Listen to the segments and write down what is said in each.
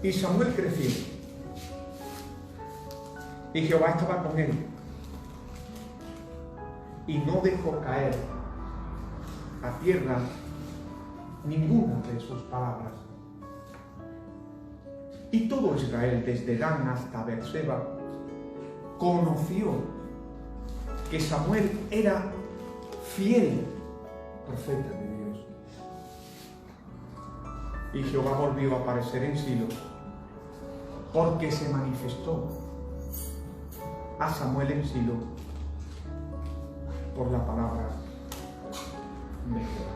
Y Samuel creció. Y Jehová estaba con él. Y no dejó caer a tierra ninguna de sus palabras. Y todo Israel, desde Dan hasta Beerseba, conoció que Samuel era fiel profeta de Dios. Y Jehová volvió a aparecer en Silo, porque se manifestó a Samuel en Silo por la palabra de Jehová.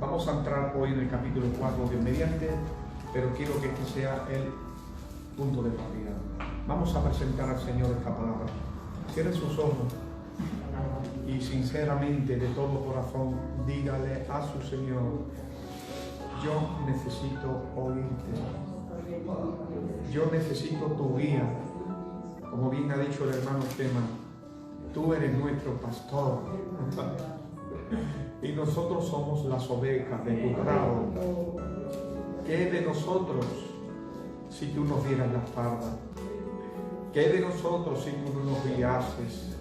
Vamos a entrar hoy en el capítulo 4 de mediante, pero quiero que este sea el punto de partida. Vamos a presentar al Señor esta palabra. Cierre sus ojos y sinceramente, de todo corazón, dígale a su Señor: yo necesito oírte. Yo necesito tu guía. Como bien ha dicho el hermano Tema, tú eres nuestro pastor. Y nosotros somos las ovejas de tu prado. ¿Qué de nosotros si tú nos dieras la espalda? ¿Qué de nosotros si tú no nos guiases?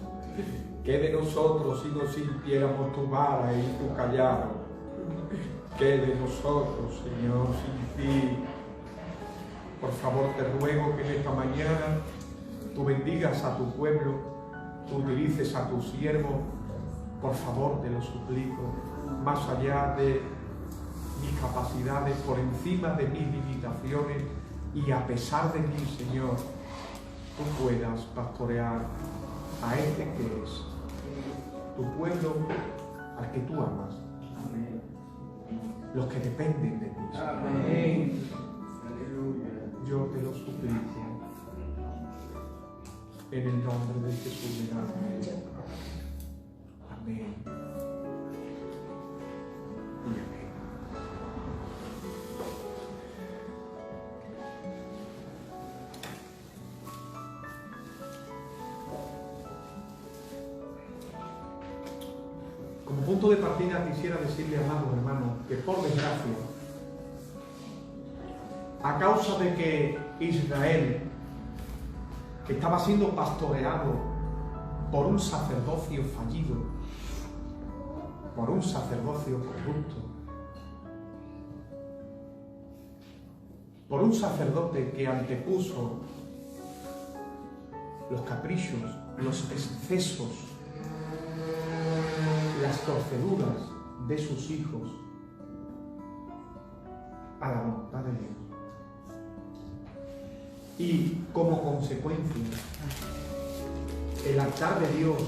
¿Qué de nosotros si no sintiéramos tu vara y tu callado? ¿Qué de nosotros, Señor, sin ti? Por favor, te ruego que en esta mañana tú bendigas a tu pueblo, tú utilices a tu siervo. Por favor, te lo suplico, más allá de mis capacidades, por encima de mis limitaciones y a pesar de mí, Señor, tú puedas pastorear a este que es tu pueblo, al que tú amas. Amén. Los que dependen de ti. Amén. Yo te lo suplico en el nombre de Jesús de Nazaret. Amén. Y amén. Como punto de partida quisiera decirle, amados hermanos, que por desgracia, a causa de que Israel, que estaba siendo pastoreado por un sacerdocio fallido, por un sacerdocio corrupto, por un sacerdote que antepuso los caprichos, los excesos, las torceduras de sus hijos a la voluntad de Dios. Y como consecuencia, el altar de Dios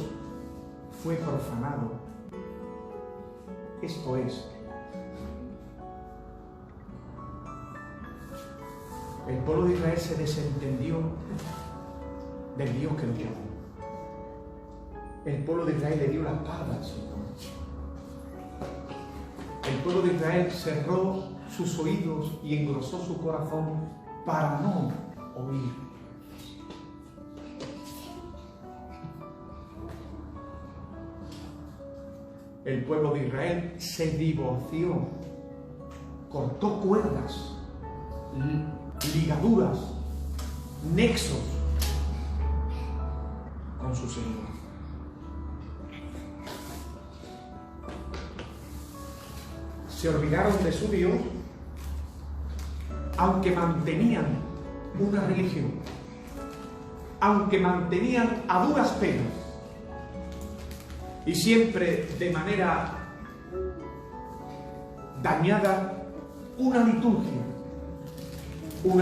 fue profanado. Esto es, el pueblo de Israel se desentendió del Dios que lo llamó. El pueblo de Israel le dio la espalda al Señor. El pueblo de Israel cerró sus oídos y engrosó su corazón para no oír. El pueblo de Israel se divorció, cortó cuerdas, ligaduras, nexos con su Señor. Se olvidaron de su Dios, aunque mantenían una religión, aunque mantenían a duras penas y siempre de manera dañada una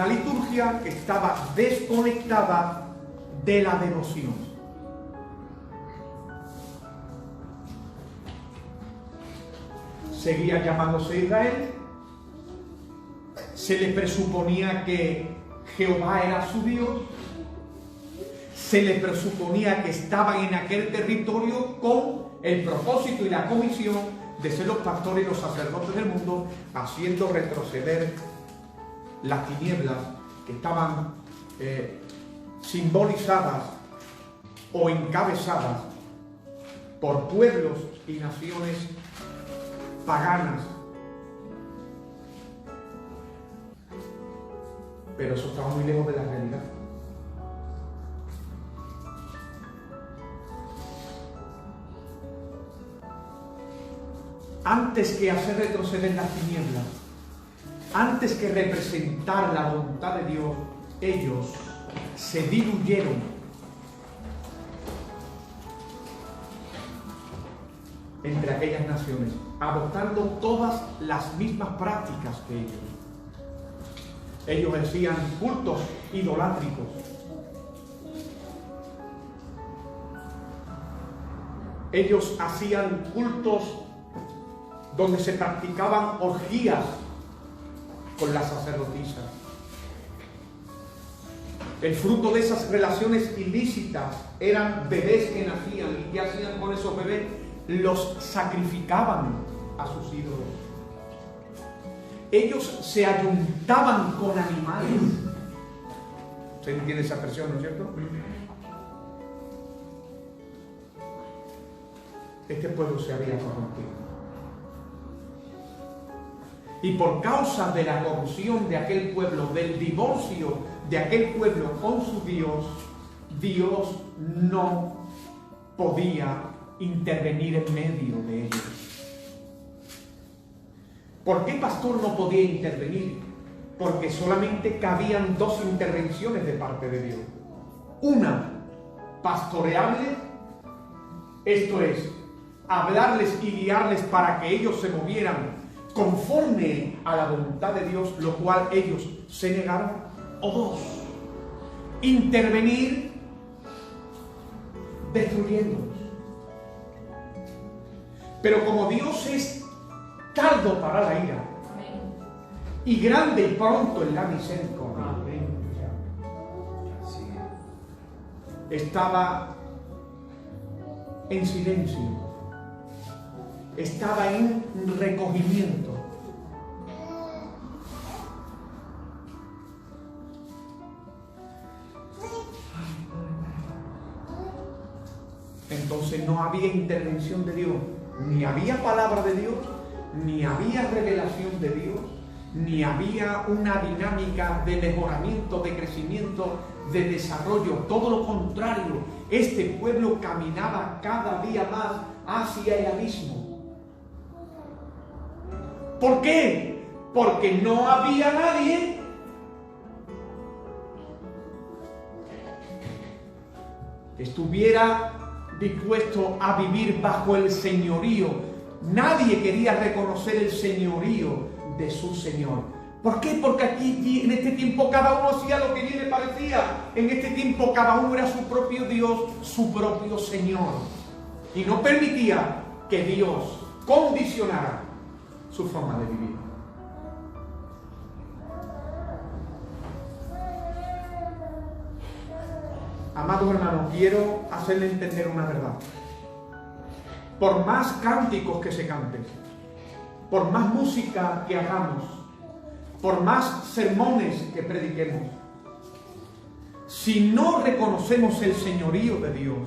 liturgia que estaba desconectada de la devoción. Seguía llamándose Israel, se le presuponía que Jehová era su Dios, se le presuponía que estaban en aquel territorio con el propósito y la comisión de ser los pastores y los sacerdotes del mundo, haciendo retroceder las tinieblas que estaban simbolizadas o encabezadas por pueblos y naciones paganas. Pero eso estaba muy lejos de la realidad. Antes que hacer retroceder las tinieblas, antes que representar la voluntad de Dios, ellos se diluyeron entre aquellas naciones, adoptando todas las mismas prácticas que ellos. Ellos hacían cultos idolátricos. Ellos hacían cultos donde se practicaban orgías con las sacerdotisas. El fruto de esas relaciones ilícitas eran bebés que nacían. ¿Y qué hacían con esos bebés? Los sacrificaban a sus ídolos. Ellos se ayuntaban con animales. ¿Se entiende esa expresión, no es cierto? Este pueblo se había corrompido. Y por causa de la corrupción de aquel pueblo, del divorcio de aquel pueblo con su Dios, Dios no podía intervenir en medio de ellos. ¿Por qué pastor no podía intervenir? Porque solamente cabían dos intervenciones de parte de Dios. Una, pastoreable, esto es, hablarles y guiarles para que ellos se movieran conforme a la voluntad de Dios, lo cual ellos se negaron. O dos, intervenir destruyéndolos. Pero como Dios es tardo para la ira y grande y pronto en la misericordia, estaba en silencio, estaba en recogimiento. Entonces no había intervención de Dios, ni había palabra de Dios, ni había revelación de Dios, ni había una dinámica de mejoramiento, de crecimiento, de desarrollo. Todo lo contrario, este pueblo caminaba cada día más hacia el abismo. ¿Por qué? Porque no había nadie que estuviera dispuesto a vivir bajo el señorío. Nadie quería reconocer el señorío de su Señor. ¿Por qué? Porque aquí en este tiempo cada uno hacía lo que bien le parecía. En este tiempo cada uno era su propio Dios, su propio Señor. Y no permitía que Dios condicionara su forma de vivir. Amados hermanos, quiero hacerle entender una verdad. Por más cánticos que se canten, por más música que hagamos, por más sermones que prediquemos, si no reconocemos el señorío de Dios,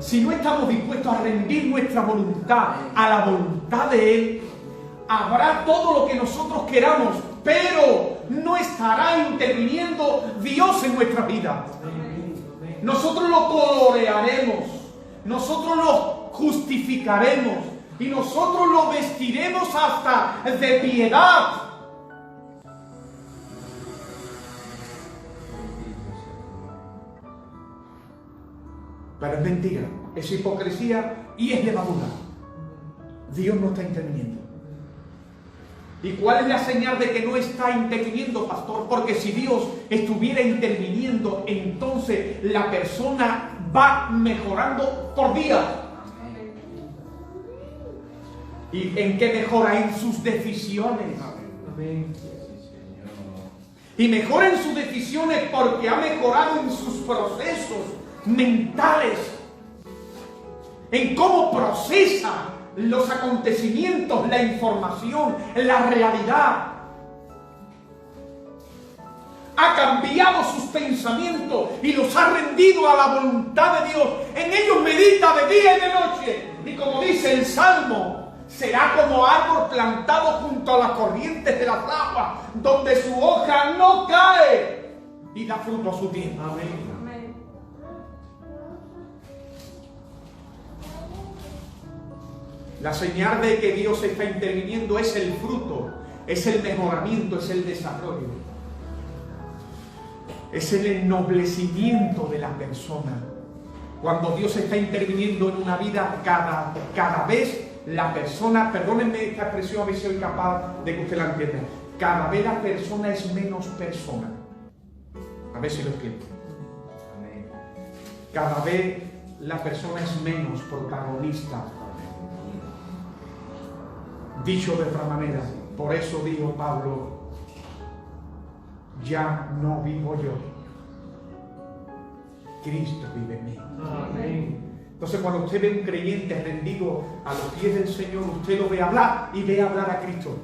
si no estamos dispuestos a rendir nuestra voluntad a la voluntad de Él, habrá todo lo que nosotros queramos, pero no estará interviniendo Dios en nuestra vida. Nosotros lo colorearemos, nosotros lo justificaremos y nosotros lo vestiremos hasta de piedad. Pero es mentira, es hipocresía y es levadura. Dios no está interviniendo. ¿Y cuál es la señal de que no está interviniendo, pastor? Porque si Dios estuviera interviniendo, entonces la persona va mejorando por día. ¿Y en qué mejora? En sus decisiones. Y mejora en sus decisiones porque ha mejorado en sus procesos mentales, en cómo procesa los acontecimientos, la información, la realidad. Ha cambiado sus pensamientos y los ha rendido a la voluntad de Dios. En ellos medita de día y de noche. Y como dice el Salmo será como árbol plantado junto a las corrientes de las aguas, donde su hoja no cae y da fruto a su tiempo. Amén. La señal de que Dios está interviniendo es el fruto, es el mejoramiento, es el desarrollo, es el ennoblecimiento de la persona. Cuando Dios está interviniendo en una vida, cada vez la persona, perdónenme esta expresión, a ver si soy capaz de que usted la entienda, cada vez la persona es menos persona. A ver si lo explico. Cada vez la persona es menos protagonista. Dicho de otra manera, por eso dijo Pablo, ya no vivo yo, Cristo vive en mí. Amén. Entonces cuando usted ve un creyente rendido a los pies del Señor, usted lo ve hablar y ve hablar a Cristo.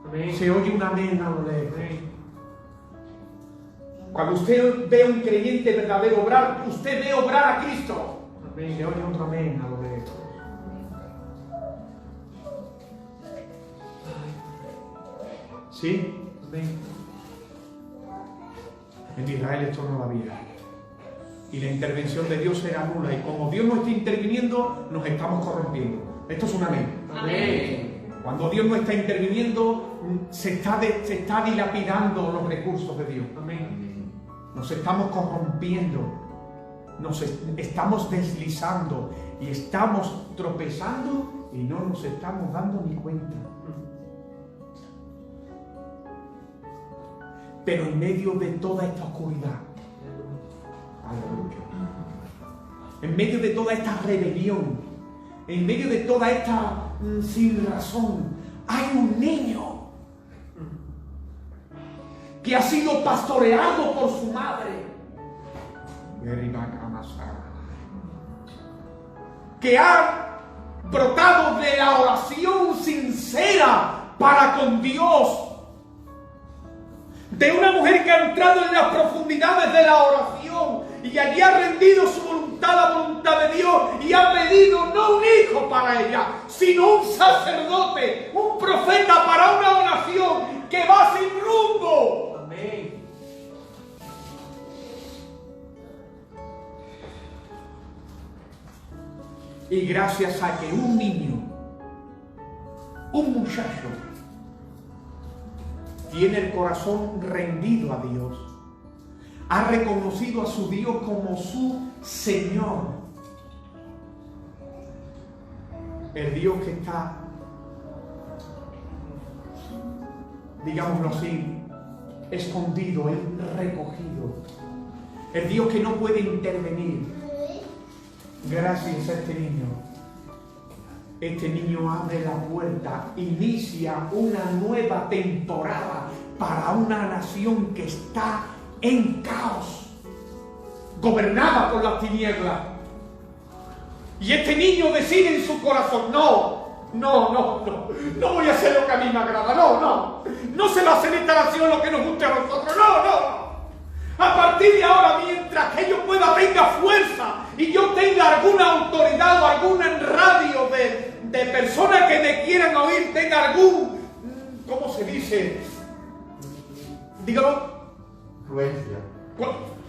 Amén. Se oye un amén a lo lejos. Cuando usted ve un creyente verdadero obrar, usted ve obrar a Cristo. Amén. Se oye otro amén a lo lejos. ¿Sí? Amén. En Israel esto no lo había. Y la intervención de Dios era nula. Y como Dios no está interviniendo, nos estamos corrompiendo. Esto es un amén. Amén. Cuando Dios no está interviniendo, se está dilapidando los recursos de Dios. Amén. Nos estamos corrompiendo. Nos estamos deslizando. Y estamos tropezando y no nos estamos dando ni cuenta. Pero en medio de toda esta oscuridad, aleluya, en medio de toda esta rebelión, en medio de toda esta sin razón, hay un niño que ha sido pastoreado por su madre, que ha brotado de la oración sincera para con Dios, de una mujer que ha entrado en las profundidades de la oración y allí ha rendido su voluntad a la voluntad de Dios y ha pedido no un hijo para ella, sino un sacerdote, un profeta para una nación que va sin rumbo. Amén. Y gracias a que un niño, un muchacho, tiene el corazón rendido a Dios, ha reconocido a su Dios como su Señor, el Dios que está, digámoslo así, escondido, recogido, el Dios que no puede intervenir. Gracias a este niño abre la puerta, inicia una nueva temporada para una nación que está en caos, gobernada por las tinieblas. Y este niño decide en su corazón, no voy a hacer lo que a mí me agrada, no se va a hacer esta nación lo que nos guste a nosotros, no. A partir de ahora, mientras que yo tenga fuerza y yo tenga alguna autoridad o algún radio de personas que me quieran oír, tenga algún, ¿cómo se dice? Dígalo. Influencia.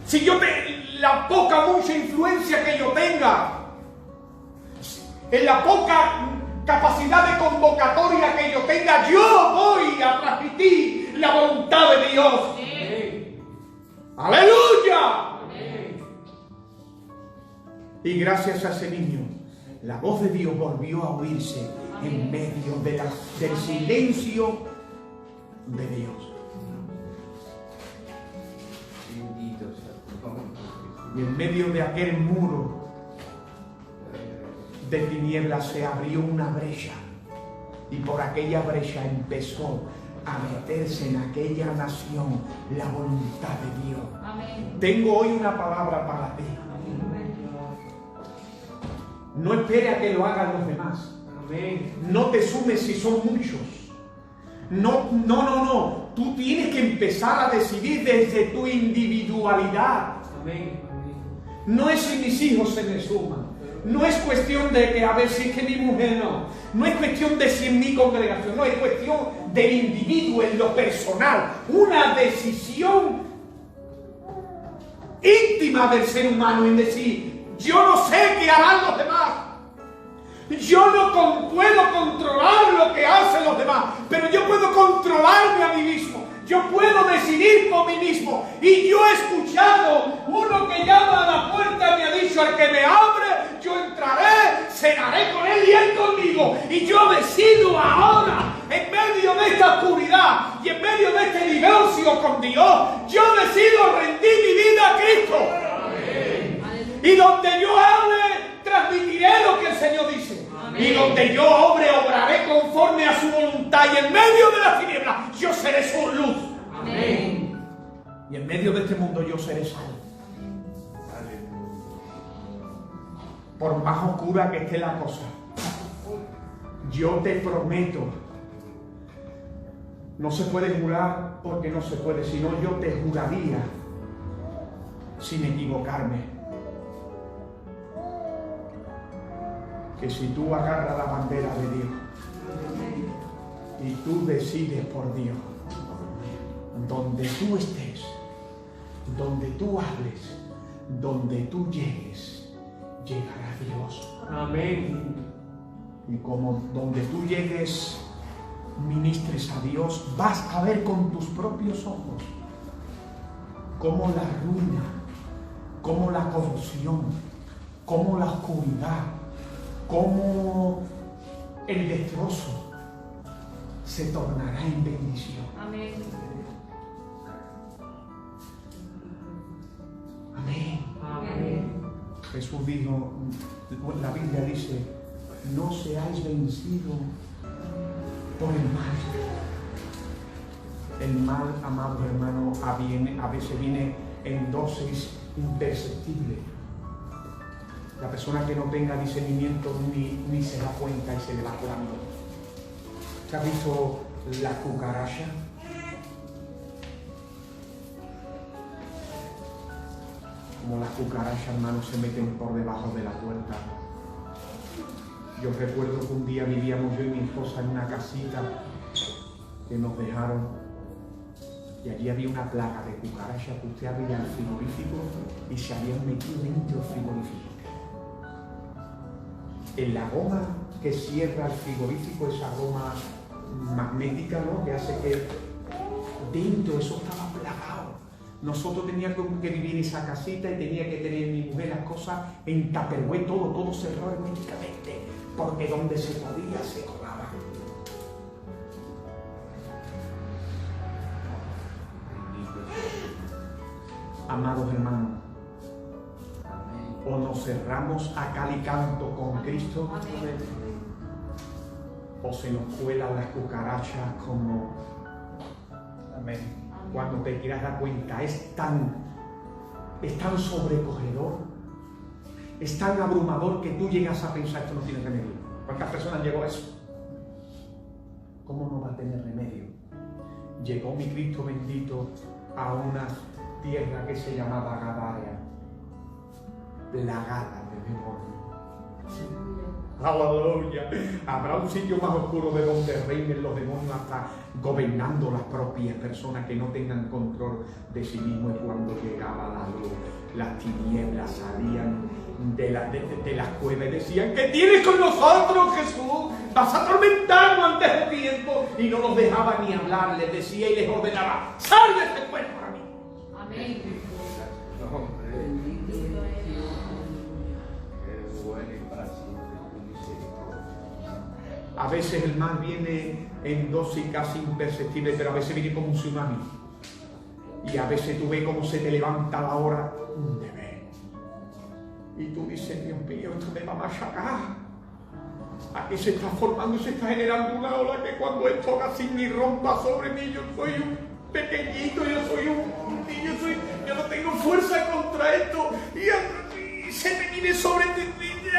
Si yo la mucha influencia que yo tenga, en la poca capacidad de convocatoria que yo tenga, yo voy a transmitir la voluntad de Dios. ¡Aleluya! Amén. Y gracias a ese niño, la voz de Dios volvió a oírse. Amén. En medio del silencio de Dios. Y en medio de aquel muro de tinieblas se abrió una brecha. Y por aquella brecha empezó a meterse en aquella nación la voluntad de Dios. Amén. Tengo hoy una palabra para ti. Amén. No espere a que lo hagan los demás. Amén. No te sumes si son muchos. No. Tú tienes que empezar a decidir desde tu individualidad. Amén. No es si mis hijos se me suman. No es cuestión de que a ver si es que mi mujer no es cuestión de si en mi congregación, no, es cuestión del individuo en lo personal, una decisión íntima del ser humano en decir, yo no sé qué harán los demás, yo no puedo controlar lo que hacen los demás, pero yo puedo controlarme a mí mismo. Yo puedo decidir por mí mismo. Y yo he escuchado uno que llama a la puerta y me ha dicho, al que me abre, yo entraré, cenaré con él y él conmigo. Y yo decido ahora, en medio de esta oscuridad y en medio de este divorcio con Dios, yo decido rendir mi vida a Cristo. Amén. Y donde yo hable, transmitiré lo que el Señor dice. Amén. Y donde yo obraré conforme a su voluntad, y en medio de las tinieblas yo seré su luz. Amén. Y en medio de este mundo yo seré sal. Por más oscura que esté la cosa, yo te prometo, no se puede jurar porque no se puede, sino yo te juraría sin equivocarme, que si tú agarras la bandera de Dios y tú decides por Dios, donde tú estés, donde tú hables, donde tú llegues, llegará Dios. Amén. Y como donde tú llegues, ministres a Dios, vas a ver con tus propios ojos cómo la ruina, cómo la corrupción, cómo la oscuridad, cómo el destrozo se tornará en bendición. Amén. Amén. Amén. Jesús dijo, la Biblia dice, no seáis vencidos por el mal. El mal, amados hermanos, a veces viene en dosis imperceptibles. La persona que no tenga discernimiento ni se da cuenta y se le va colando. ¿Se ha visto la cucaracha? Como las cucarachas, hermanos, se meten por debajo de la puerta. Yo recuerdo que un día vivíamos yo y mi esposa en una casita que nos dejaron, y allí había una plaga de cucarachas que usted abría el frigorífico y se habían metido dentro del frigorífico. En la goma que cierra el frigorífico, esa goma magnética, ¿no?, que hace que dentro eso estaba plagado. Nosotros teníamos que vivir en esa casita y tenía que tener mi mujer las cosas en tupperware, todo cerrado herméticamente, porque donde se podía se colaba. Amados hermanos, o nos cerramos a cal y canto con Cristo, o se nos cuelan las cucarachas como... Amén. Cuando te quieras dar cuenta, es tan sobrecogedor, es tan abrumador que tú llegas a pensar, esto no tiene remedio. ¿Cuántas personas llegó a eso? ¿Cómo no va a tener remedio? Llegó mi Cristo bendito a una tierra que se llamaba Gadara, plagada de demonios. Aleluya. Habrá un sitio más oscuro de donde reinen los demonios, hasta gobernando las propias personas que no tengan control de sí mismos. Y cuando llegaba la luz, las tinieblas salían de las cuevas y decían: ¿qué tienes con nosotros, Jesús? Vas a atormentarnos antes de tiempo. Y no nos dejaba ni hablar, les decía y les ordenaba: ¡sal de este cuerpo para mí! Amén. A veces el mal viene en dosis casi imperceptibles, pero a veces viene como un tsunami. Y a veces tú ves cómo se te levanta la hora un bebé. Y tú dices: Dios mío, esto me va a machacar. Aquí se está formando y se está generando una ola que cuando esto haga así ni rompa sobre mí, yo soy un pequeñito, yo soy un niño, yo no tengo fuerza contra esto. Y se me viene sobre ti.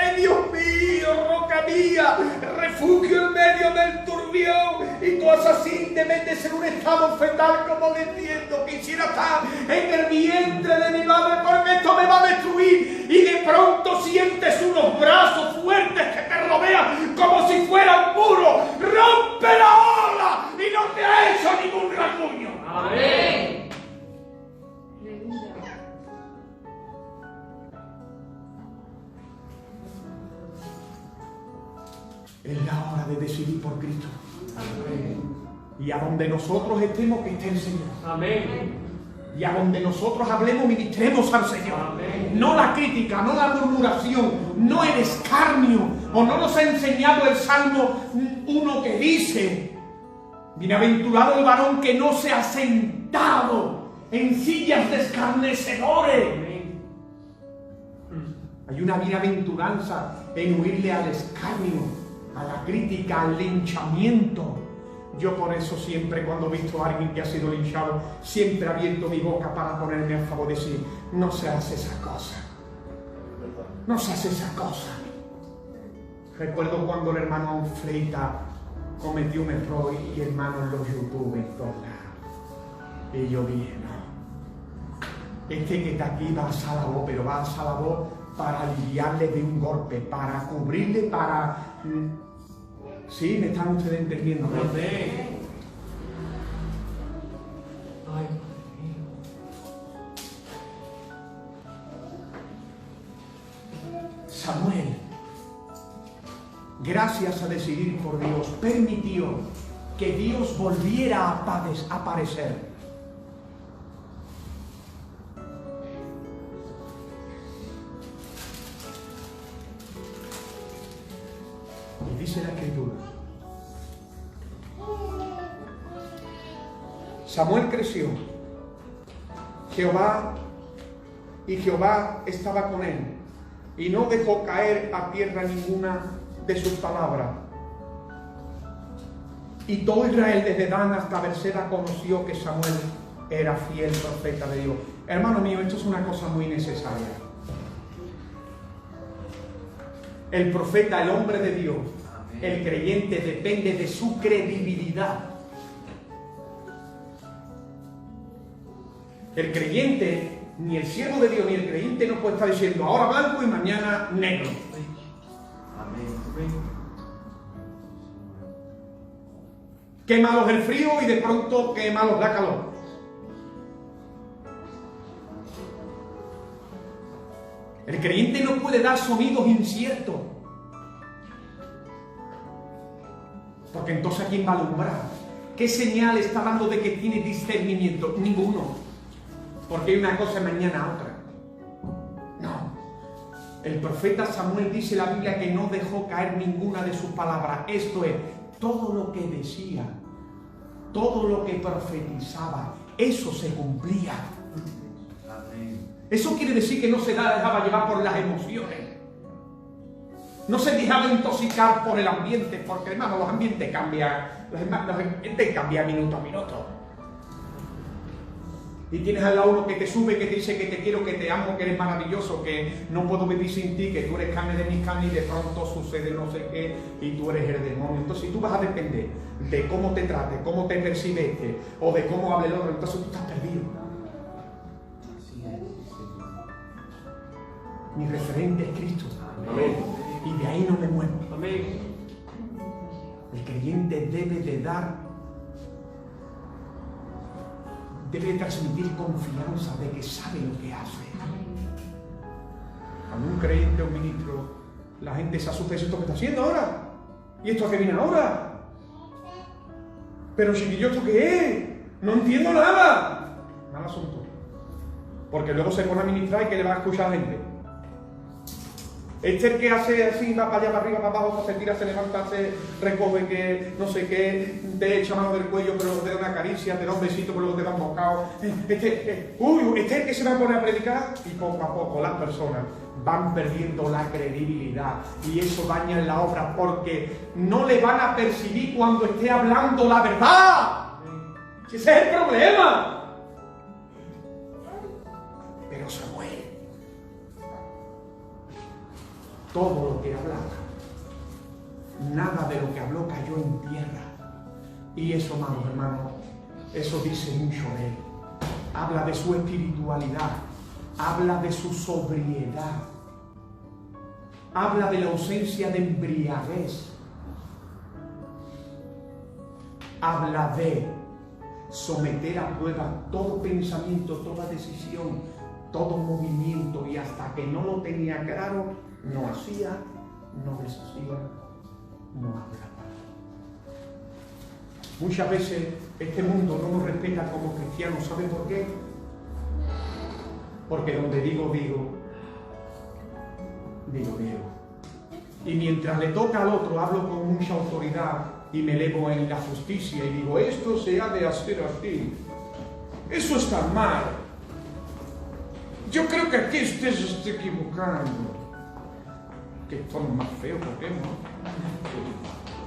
¡Ay, Dios mío, roca mía, refugio en medio del turbulento! diluvión y cosas así, debes de ser un estado fetal como diciendo, quisiera estar en el vientre de mi madre porque esto me va a destruir, y de pronto sientes unos brazos fuertes que te rodean como si fuera un muro. ¡Rompe la ola! Y no te ha hecho ningún rasguño. Amén. Es la hora de decidir por Cristo. Amén. Y a donde nosotros estemos, que esté el Señor. Amén. Y a donde nosotros hablemos, ministremos al Señor. Amén. No la crítica, no la murmuración, no el escarnio. O no nos ha enseñado el Salmo 1 que dice: bienaventurado el varón que no se ha sentado en sillas de escarnecedores. Amén. Hay una bienaventuranza en huirle al escarnio, a la crítica, al linchamiento. Yo por eso siempre, cuando he visto a alguien que ha sido linchado, siempre he abierto mi boca para ponerme a favor de decir: no se hace esa cosa, no se hace esa cosa. Recuerdo cuando el hermano Anfleita cometió un error y hermano en los YouTube en todos lados. Y yo dije: no, este que está aquí va a Salabó, pero va a Salabó para aliviarle de un golpe, para cubrirle, para... ¿Sí? ¿Me están ustedes entendiendo? Amén. Ay, Samuel, gracias a decidir por Dios, permitió que Dios volviera a aparecer. Y dice la Escritura: Samuel creció, Jehová estaba con él, y no dejó caer a tierra ninguna de sus palabras. Y todo Israel, desde Dan hasta Berseba, conoció que Samuel era fiel profeta de Dios. Hermano mío, esto es una cosa muy necesaria. El profeta, el hombre de Dios, el creyente, depende de su credibilidad. El creyente, ni el siervo de Dios, ni el creyente no puede estar diciendo ahora blanco y mañana negro. amén. Qué malo es el frío y de pronto qué malo da calor. El creyente no puede dar sonidos inciertos, porque entonces ¿a quién va a alumbrar? ¿Qué señal está dando de que tiene discernimiento? Ninguno, porque hay una cosa y mañana otra. No. El profeta Samuel, dice la Biblia, que no dejó caer ninguna de sus palabras. Esto es, todo lo que decía, todo lo que profetizaba, eso se cumplía. Eso quiere decir que no se dejaba llevar por las emociones. No se dejaba intoxicar por el ambiente, porque hermano, los ambientes cambian, los ambientes cambian minuto a minuto. Y tienes al lado uno que te sube, que te dice que te quiero, que te amo, que eres maravilloso, que no puedo vivir sin ti, que tú eres carne de mis carnes, y de pronto sucede no sé qué y tú eres el demonio. Entonces, si tú vas a depender de cómo te trate, cómo te percibe este, o de cómo hable el otro, entonces tú estás perdido. Mi referente es Cristo. Amén. Y de ahí no me muevo. Amén. El creyente debe de transmitir confianza de que sabe lo que hace. Cuando un creyente o un ministro, la gente se asusta y dice: ¿esto qué está haciendo ahora? ¿Y esto a qué viene ahora? Pero chiquillo, ¿esto qué es? No entiendo nada. Mal asunto. Porque luego se pone a ministrar y que le va a escuchar a la gente. Este es el que hace así, va para allá, para arriba, para abajo, se tira, se levanta, se recoge, que no sé qué, te echa mano del cuello, pero luego te da una caricia, te da un besito, pero luego te da un bocado. Este es el que se va a poner a predicar, y poco a poco las personas van perdiendo la credibilidad, y eso daña la obra, porque no le van a percibir cuando esté hablando la verdad. Ese es el problema. Pero Samuel, todo lo que hablaba, nada de lo que habló cayó en tierra. Y eso, amados hermanos, eso dice mucho de él. Habla de su espiritualidad, habla de su sobriedad, habla de la ausencia de embriaguez, habla de someter a prueba todo pensamiento, toda decisión, todo movimiento, y hasta que no lo tenía claro, no hacía, no deshacía, no hablaba. Muchas veces este mundo no nos respeta como cristianos. ¿Saben por qué? Porque donde digo. Y mientras le toca al otro, hablo con mucha autoridad y me elevo en la justicia y digo, esto se ha de hacer así. Eso está mal. Yo creo que aquí usted se está equivocando. Que esto es más feo, ¿por qué no?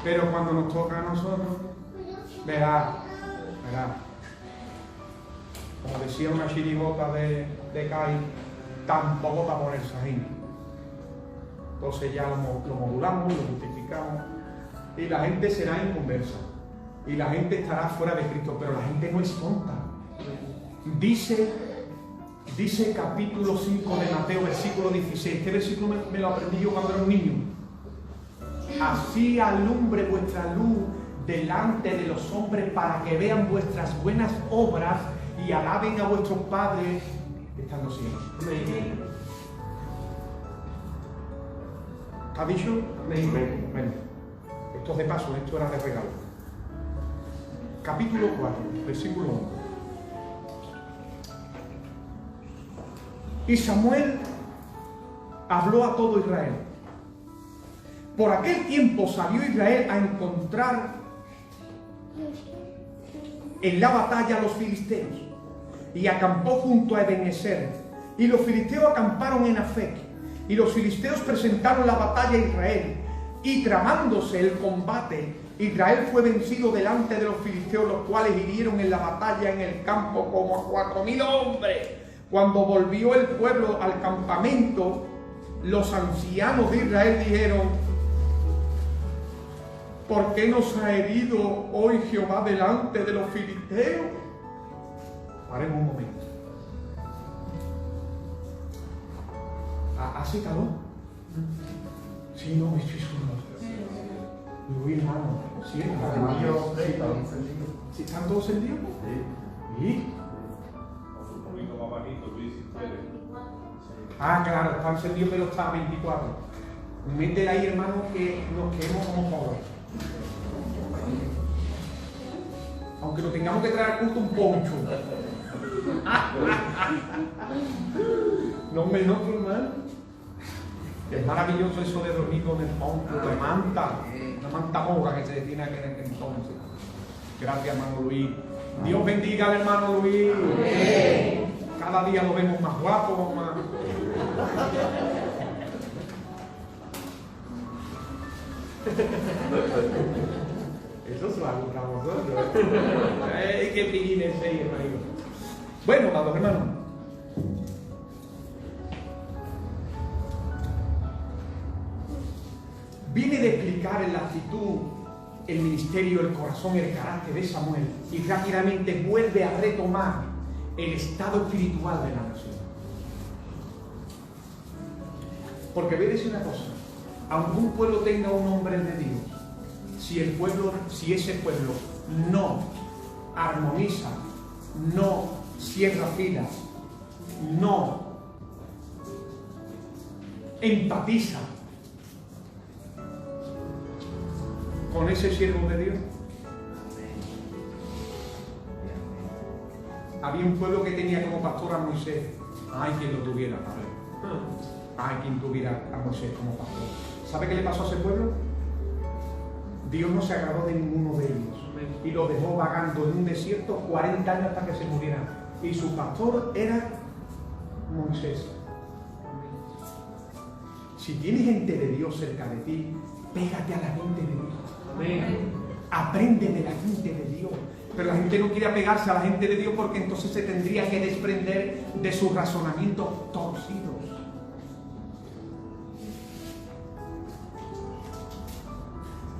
Pero cuando nos toca a nosotros, verá. Como decía una chirigota de Cádiz, tampoco para ponerse ahí. Entonces ya lo modulamos, lo justificamos, y la gente será inconversa, y la gente estará fuera de Cristo, pero la gente no es tonta. Dice capítulo 5 de Mateo, versículo 16. Este versículo me lo aprendí yo cuando era un niño. Así alumbre vuestra luz delante de los hombres, para que vean vuestras buenas obras y alaben a vuestros padres estando ciegos. ¿Está dicho? Amén. Bueno, esto es de paso, esto era de regalo. Capítulo 4, versículo 1. Y Samuel habló a todo Israel. Por aquel tiempo salió Israel a encontrar en la batalla a los filisteos, y acampó junto a Ebenezer, y los filisteos acamparon en Afec, y los filisteos presentaron la batalla a Israel, y tramándose el combate, Israel fue vencido delante de los filisteos, los cuales hirieron en la batalla en el campo como a 4.000 hombres. Cuando volvió el pueblo al campamento, los ancianos de Israel dijeron: ¿por qué nos ha herido hoy Jehová delante de los filisteos? Paremos un momento. ¿Hace calor? Sí, no, estoy sudando. Luis, hermano, ¿sí? ¿Sí están todos encendidos? Sí. ¿Y? Claro, está encendido, pero está a 24. Métele ahí, hermano, que nos quedemos como pobres. Aunque nos tengamos que traer culto un poncho. No me noto, hermano. Es maravilloso eso de dormir con el poncho, de manta. Una manta mora que se detiene aquel entonces. Gracias, hermano Luis. Dios bendiga al hermano Luis. Cada día lo vemos más guapo, más. Eso se va a gustar a vosotros. Qué pillines ahí, hermano. Bueno, amados hermanos. Viene de explicar en la actitud, el ministerio, el corazón, el carácter de Samuel, y rápidamente vuelve a retomar el estado espiritual de la nación. Porque voy a decir una cosa: aunque un pueblo tenga un hombre de Dios, si ese pueblo no armoniza, no cierra filas, no empatiza con ese siervo de Dios. Había un pueblo que tenía como pastor a Moisés. Ay, quien lo tuviera, a ver. Ay, quien tuviera a Moisés como pastor. ¿Sabe qué le pasó a ese pueblo? Dios no se agradó de ninguno de ellos y lo dejó vagando en un desierto 40 años hasta que se murieran. Y su pastor era Moisés. Si tienes gente de Dios cerca de ti, pégate a la gente de Dios. Aprende de la gente de Dios. Pero la gente no quiere apegarse a la gente de Dios porque entonces se tendría que desprender de sus razonamientos torcidos.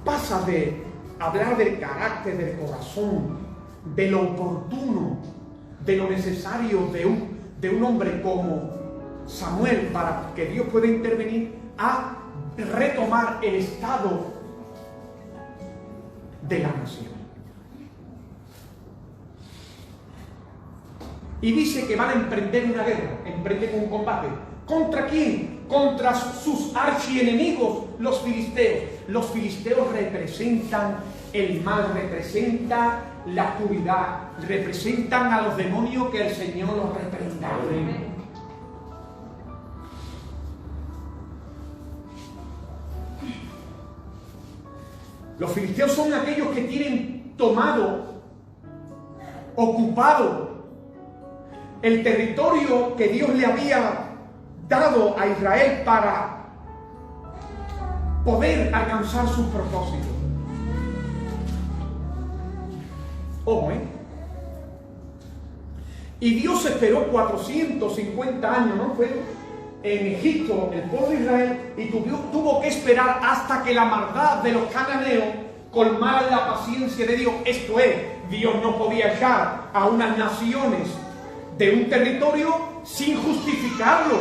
Pasa de hablar del carácter, del corazón, de lo oportuno, de lo necesario de un hombre como Samuel para que Dios pueda intervenir a retomar el estado de la nación. Y dice que van a emprender una guerra, emprenden un combate. ¿Contra quién? Contra sus archienemigos, los filisteos. Los filisteos representan el mal, representan la oscuridad, representan a los demonios que el Señor los reprenda. Los filisteos son aquellos que tienen tomado, ocupado el territorio que Dios le había dado a Israel para poder alcanzar sus propósitos. Ojo, Y Dios esperó 450 años, ¿no? Fue en Egipto el pueblo de Israel y tuvo que esperar hasta que la maldad de los cananeos colmara la paciencia de Dios. Esto es, Dios no podía echar a unas naciones de un territorio sin justificarlo.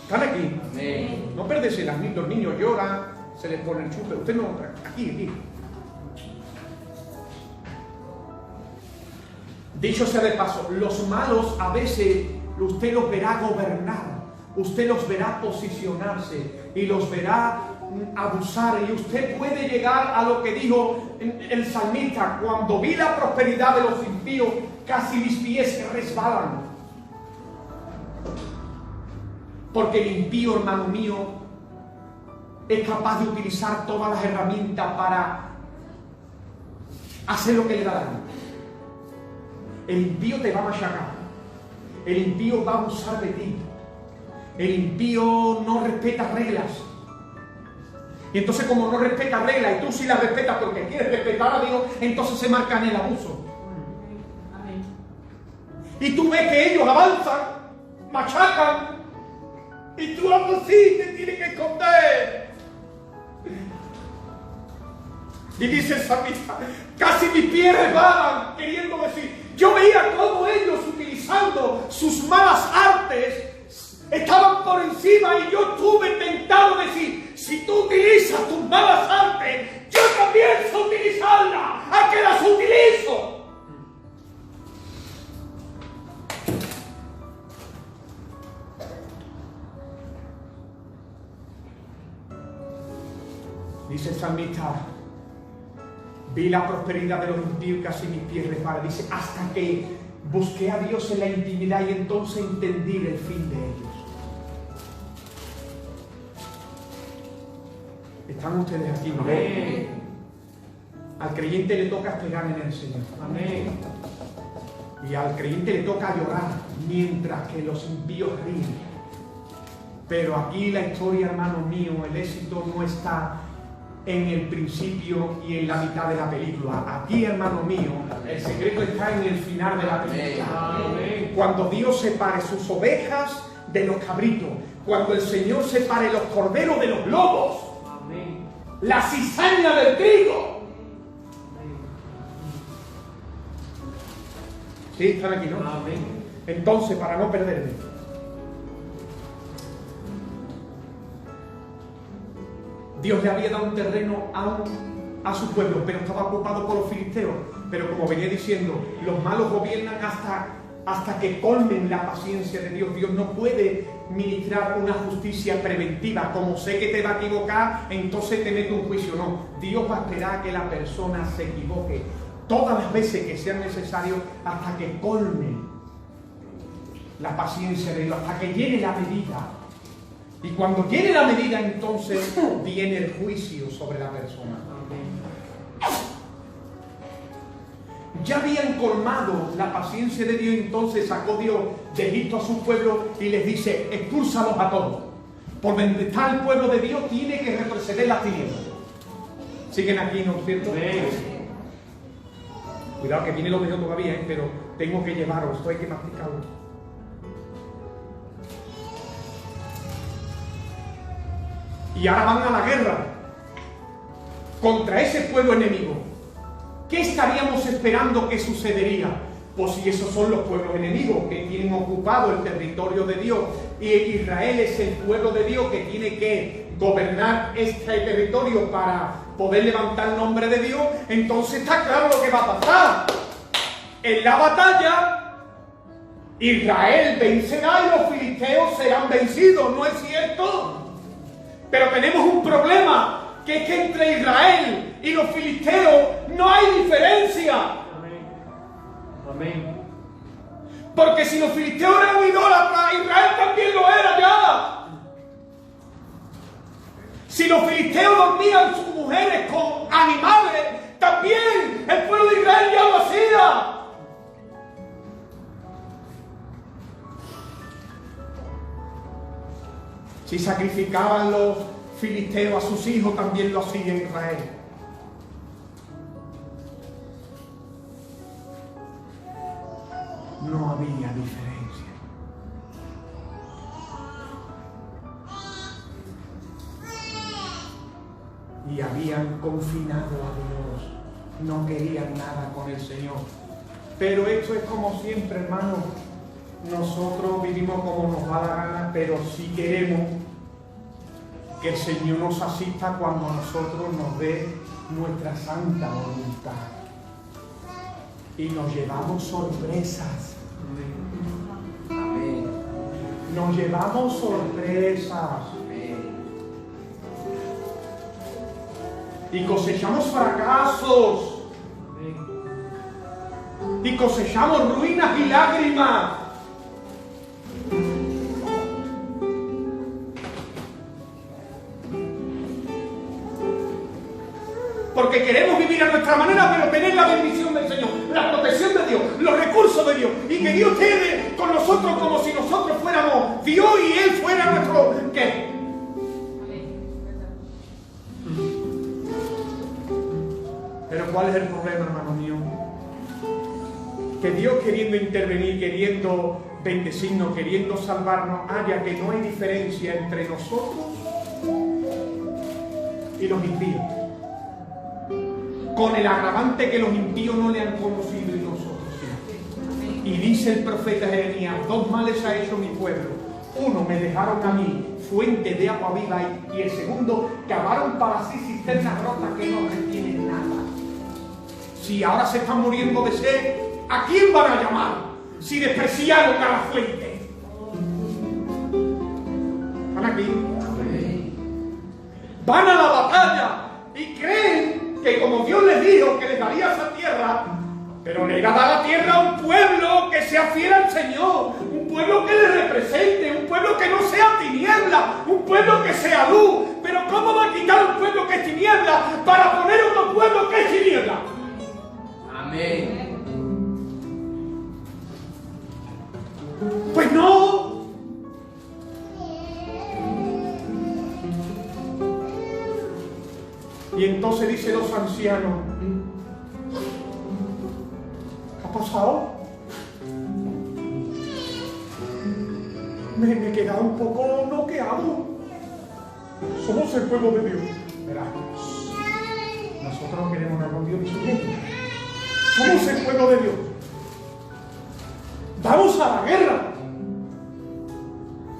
¿Están aquí? Amén. No perderse, los niños lloran, se les pone el chupe. Usted no, aquí. Dicho sea de paso, los malos a veces usted los verá gobernar, usted los verá posicionarse y los verá abusar, y usted puede llegar a lo que dijo el salmista: cuando vi la prosperidad de los impíos, casi mis pies resbalan. Porque el impío, hermano mío, es capaz de utilizar todas las herramientas para hacer lo que le da la gana. El impío te va a machacar, el impío va a abusar de ti, el impío no respeta reglas. Y entonces, como no respeta reglas y tú sí las respetas porque quieres respetar a Dios, entonces se marca en el abuso. Y tú ves que ellos avanzan, machacan, y tú algo así te tienes que esconder. Y dice el salmista: casi mis pies resbalan, queriendo decir, yo veía cómo ellos, utilizando sus malas artes, estaban por encima, y yo estuve tentado de decir: si tú utilizas tus malas artes, yo también sé utilizarlas. ¿A qué las utilizo? Dice el salmista: vi la prosperidad de los impíos, casi mis pies resbalan. Dice: hasta que busqué a Dios en la intimidad y entonces entendí el fin de ellos. ¿Están ustedes aquí? Amén. Al creyente le toca esperar en el Señor. Amén. Y al creyente le toca llorar mientras que los impíos ríen. Pero aquí la historia, hermano mío, el éxito no está en el principio y en la mitad de la película. Aquí, hermano mío, el secreto está en el final de la película. Amén. Cuando Dios separe sus ovejas de los cabritos, cuando el Señor separe los corderos de los lobos, Amén. la cizaña del trigo. Sí, están aquí, ¿no? Amén. Entonces, para no perderme, Dios le había dado un terreno a su pueblo, pero estaba ocupado por los filisteos. Pero como venía diciendo, los malos gobiernan hasta que colmen la paciencia de Dios. Dios no puede ministrar una justicia preventiva. Como sé que te va a equivocar, entonces te meto un juicio. No, Dios va a esperar a que la persona se equivoque todas las veces que sean necesarios hasta que colme la paciencia de Dios, hasta que llene la medida. Y cuando llene la medida, entonces viene el juicio sobre la persona. Ya habían colmado la paciencia de Dios, entonces sacó Dios de Egipto a su pueblo y les dice: expúlsalos a todos. Por donde está el pueblo de Dios tiene que retroceder las tinieblas. ¿Siguen aquí, no es cierto? Cuidado que viene lo mejor todavía, pero tengo que llevaros, esto hay que masticarlo. Y ahora van a la guerra. contra ese pueblo enemigo, ¿qué estaríamos esperando que sucedería? Pues si esos son los pueblos enemigos que tienen ocupado el territorio de Dios, y Israel es el pueblo de Dios que tiene que gobernar este territorio para poder levantar el nombre de Dios, entonces está claro lo que va a pasar. En la batalla, Israel vencerá y los filisteos serán vencidos, ¿no es cierto? Pero tenemos un problema, que es que entre Israel y los filisteos no hay diferencia. Amén. Porque si los filisteos eran idólatras, Israel también lo era ya. Si los filisteos dormían sus mujeres con animales, también el pueblo de Israel ya lo hacía. Si sacrificaban los filisteos a sus hijos, también lo hacía Israel. No había diferencia. Y habían confinado a Dios. No querían nada con el Señor. Pero esto es como siempre, hermanos. Nosotros vivimos como nos da la gana, pero sí queremos que el Señor nos asista cuando nosotros nos dé nuestra santa voluntad. Y nos llevamos sorpresas. Amén. Nos llevamos sorpresas. Amén. Y cosechamos fracasos. Amén. Y cosechamos ruinas y lágrimas. Porque queremos vivir a nuestra manera, pero tener la bendición del Señor, la protección de Dios, los recursos de Dios, y que Dios esté con nosotros como si nosotros fuéramos Dios y Él fuera nuestro ¿qué? Pero ¿cuál es el problema, hermano mío? Que Dios, queriendo intervenir, queriendo bendecirnos, queriendo salvarnos, haya que no hay diferencia entre nosotros y los impíos. Con el agravante que los impíos no le han conocido y nosotros sí. Y dice el profeta Jeremías: dos males ha hecho mi pueblo. Uno, me dejaron a mí fuente de agua viva, y el segundo, cavaron para sí cisternas rotas que no retienen nada. Si ahora se están muriendo de sed, ¿a quién van a llamar? Si despreciaron a la fuente. ¿Van aquí? Van a la batalla y creen que como Dios les dijo que les daría esa tierra, pero le irá a dar la tierra a un pueblo que sea fiel al Señor, un pueblo que le represente, un pueblo que no sea tiniebla, un pueblo que sea luz. Pero ¿cómo va a quitar un pueblo que es tiniebla para poner otro pueblo que es tiniebla? Amén. Pues no. Y entonces dice los ancianos: ¿qué ha pasado? Me he quedado un poco noqueado. Somos el pueblo de Dios. Verá, nosotros no queremos nada con Dios ni su gente. Somos el pueblo de Dios. Vamos a la guerra.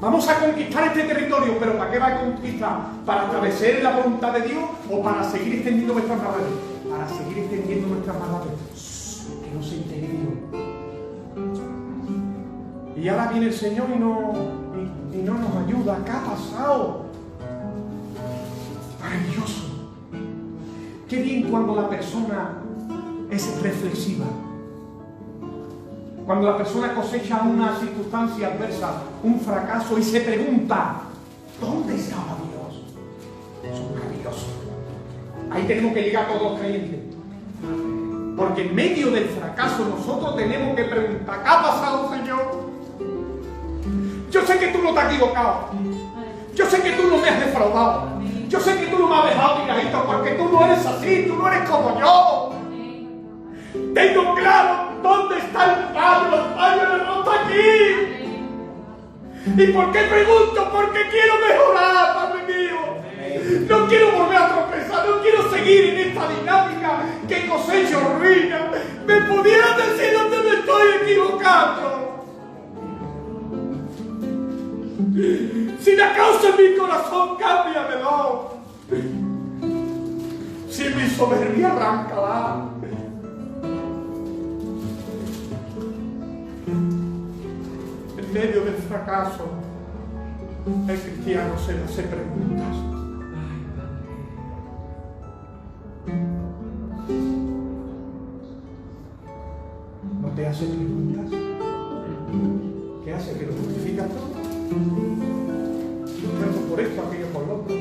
Vamos a conquistar este territorio, pero ¿para qué va a conquistar? ¿Para establecer la voluntad de Dios o para seguir extendiendo nuestras maldades? Para seguir extendiendo nuestras maldades. Que no se entere Dios. Y ahora viene el Señor y no nos ayuda. ¿Qué ha pasado? Maravilloso. Qué bien cuando la persona es reflexiva. Cuando la persona cosecha una circunstancia adversa, un fracaso, y se pregunta: ¿dónde estaba Dios? Eso es maravilloso. Ahí tenemos que llegar todos los creyentes. Porque en medio del fracaso nosotros tenemos que preguntar: ¿qué ha pasado, Señor? Yo sé que tú no te has equivocado. Yo sé que tú no me has defraudado. Yo sé que tú no me has dejado tiradito, porque tú no eres así, tú no eres como yo. Tengo claro dónde está el fallo de roto aquí. ¿Y por qué pregunto? Porque quiero mejorar, Padre mío. No quiero volver a tropezar, no quiero seguir en esta dinámica que cosecho ruina. ¿Me pudieras decir dónde me estoy equivocando? Si la causa en mi corazón, cámbiamelo. Si mi soberbia, arráncala. En medio del fracaso, el cristiano se hace preguntas. ¿No te hace preguntas? ¿Qué hace? ¿Que lo justificas todo? Muerto por esto, aquello por lo otro.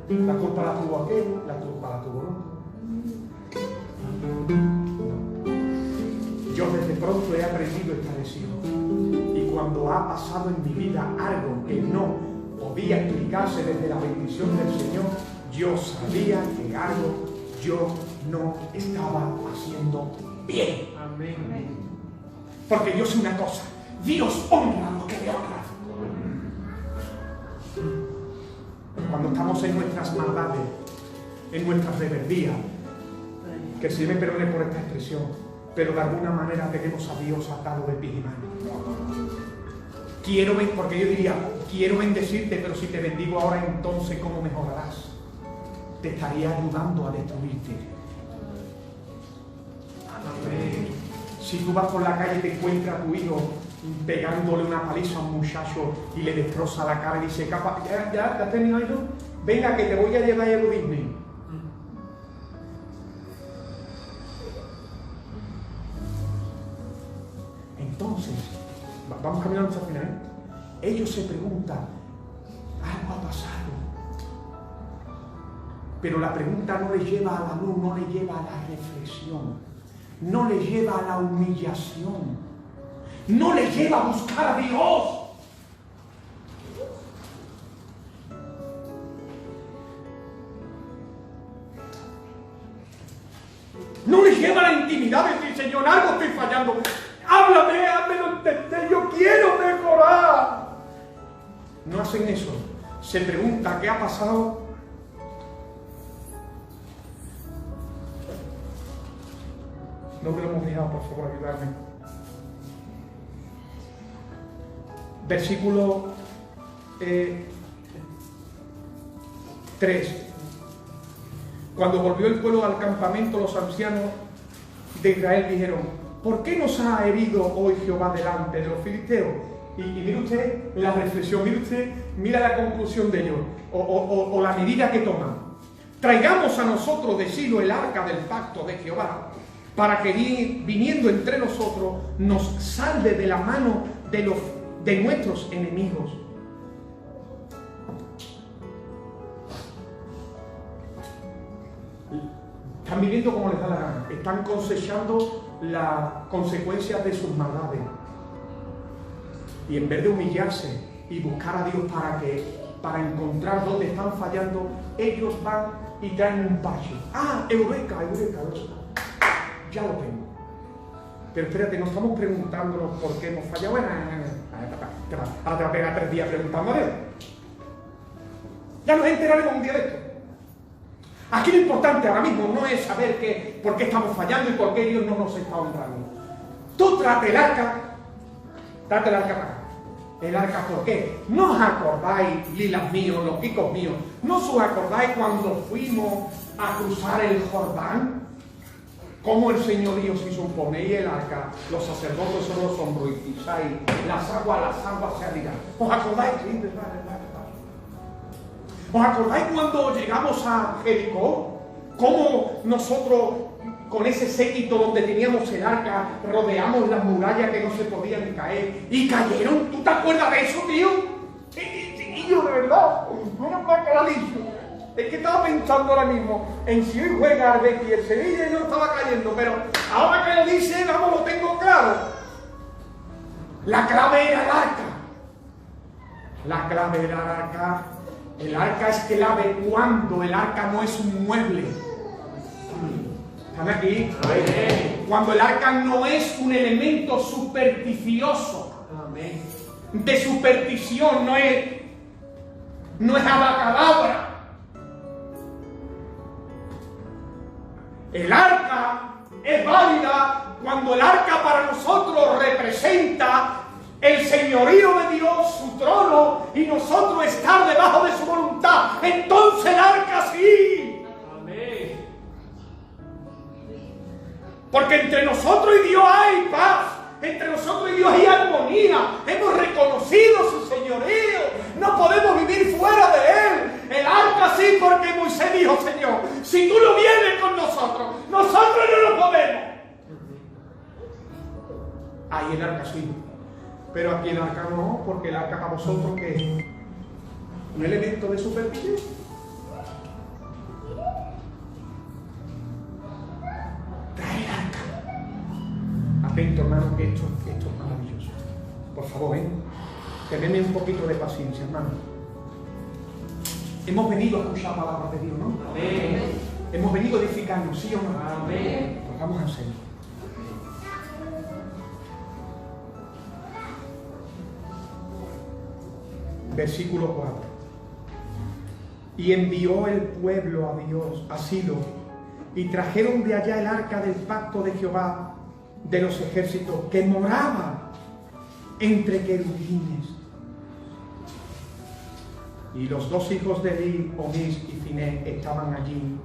La culpa la tuvo aquel, la culpa la tuvo el otro. Yo desde pronto he aprendido esta lección. Y cuando ha pasado en mi vida algo que no podía explicarse desde la bendición del Señor, yo sabía que algo yo no estaba haciendo bien. Amén. Porque yo sé una cosa: Dios honra lo que le honra. Cuando estamos en nuestras maldades, en nuestras rebeldías, que si me perdone por esta expresión, pero de alguna manera tenemos a Dios atado de pies y manos. Porque yo diría, quiero bendecirte, pero si te bendigo ahora, entonces ¿cómo mejorarás? Te estaría ayudando a destruirte. Si tú vas por la calle y te encuentras a tu hijo pegándole una paliza a un muchacho y le destroza la cara y dice, ¿ya has tenido hijo? Venga, que te voy a llevar a Euro Disney. Entonces, vamos caminando hasta el final. Ellos se preguntan, algo ha pasado. Pero la pregunta no les lleva a la luz, no les lleva a la reflexión, no les lleva a la humillación, no les lleva a buscar a Dios. No les lleva a la intimidad de decir, Señor, algo estoy fallando. Háblame, házmelo entender, yo quiero mejorar. No hacen eso. Se pregunta, ¿qué ha pasado? No me lo hemos fijado, por favor, ayudarme. Versículo 3. Cuando volvió el pueblo al campamento, los ancianos de Israel dijeron, ¿por qué nos ha herido hoy Jehová delante de los filisteos? Y mire usted la reflexión, mira la conclusión de ellos, o la medida que toman. Traigamos a nosotros de Silo el arca del pacto de Jehová, para que viniendo entre nosotros nos salve de la mano de nuestros enemigos. Están viviendo como les da la gana, están cosechando las consecuencias de sus maldades. Y en vez de humillarse y buscar a Dios para encontrar dónde están fallando, ellos van y traen un parche. ¡Ah, eureka! Ya lo tengo. Pero espérate, no estamos preguntándonos por qué hemos fallado. Bueno, ahora te va a pegar 3 días preguntando a Dios. Ya nos enteraremos un día de esto. Aquí lo importante ahora mismo no es saber por qué estamos fallando y por qué Dios no nos está honrando. Tú trate el arca para acá. El arca, ¿por qué? ¿No os acordáis, lilas míos, los picos míos? ¿No os acordáis cuando fuimos a cruzar el Jordán? ¿Cómo el Señor Dios hizo poner el arca? Los sacerdotes son los hombros y pisáis las aguas se abrirán. ¿Os acordáis? Sí, ¿os acordáis cuando llegamos a Jericó? ¿Cómo nosotros, con ese séquito donde teníamos el arca, rodeamos las murallas que no se podían caer y cayeron? ¿Tú te acuerdas de eso, tío? Chiquillo, de verdad. Menos mal que la dicho. Es que estaba pensando ahora mismo en si hoy juega Arbeque y el Sevilla y no estaba cayendo, pero ahora que lo dice, vamos, lo tengo claro. La clave era el arca. La clave era el arca. El arca es clave cuando el arca no es un mueble. ¿Están aquí? Amén. Cuando el arca no es un elemento supersticioso. Amén. De superstición, no es abacadabra. El arca es válida cuando el arca para nosotros representa el señorío de Dios, su trono, y nosotros estar debajo de su voluntad. Entonces el arca sí. Amén. Porque entre nosotros y Dios hay paz. Entre nosotros y Dios hay armonía. Hemos reconocido su señorío. No podemos vivir fuera de Él. El arca sí, porque Moisés dijo: Señor, si tú no vienes con nosotros, nosotros no lo podemos. Ahí el arca sí. Pero aquí el arca no, porque el arca para vosotros, ¿qué es? ¿Un elemento de superficie? Trae el arca. Atento, hermano, que esto es maravilloso. Por favor, tenedme un poquito de paciencia, hermano. Hemos venido a escuchar palabras de Dios, ¿no? Amén. Hemos venido a edificarnos, ¿sí o no? Amén. Pues vamos a hacerlo. Versículo 4. Y envió el pueblo a Dios, a Silo, y trajeron de allá el arca del pacto de Jehová de los ejércitos, que moraba entre querubines. Y los dos hijos de Eli, Onis y Finés, estaban allí